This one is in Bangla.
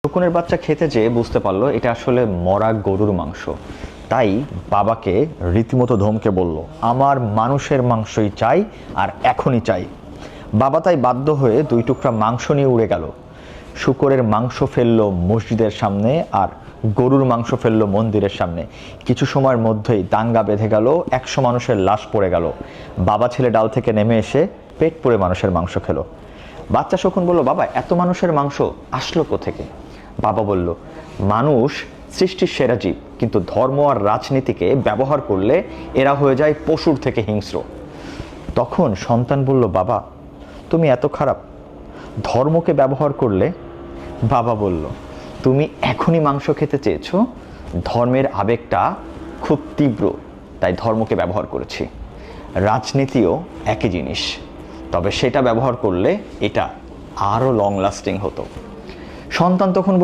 শকুনের বাচ্চা খেতে যেয়ে বুঝতে পারলো এটা আসলে মরা গরুর মাংস। তাই বাবাকে রীতিমতো ধমকে বলল, আমার মানুষের মাংসই চাই, আর এখনই চাই। বাবা তাই বাধ্য হয়ে 2 টুকরা মাংস নিয়ে উড়ে গেল। শূকরের মাংস ফেললো মসজিদের সামনে, আর গরুর মাংস ফেললো মন্দিরের সামনে। কিছু সময়ের মধ্যেই দাঙ্গা বেঁধে গেল, 100 মানুষের লাশ পড়ে গেল। বাবা ছেলে ডাল থেকে নেমে এসে পেট পুড়ে মানুষের মাংস খেলো। বাচ্চা শকুন বলল, বাবা এত মানুষের মাংস আসলো কোত্থেকে? বাবা বলল, মানুষ সৃষ্টির সেরা জীব, কিন্তু ধর্ম আর রাজনীতিকে ব্যবহার করলে এরা হয়ে যায় পশুর থেকে হিংস্র। তখন সন্তান বলল, বাবা তুমি এত খারাপ, ধর্মকে ব্যবহার করলে? বাবা বলল, তুমি এখনই মাংস খেতে চেয়েছো, ধর্মের আবেগটা খুব তীব্র, তাই ধর্মকে ব্যবহার করেছি। রাজনীতিও একই জিনিস, তবে সেটা ব্যবহার করলে এটা আরো লং লাস্টিং হতো। সন্তান তখন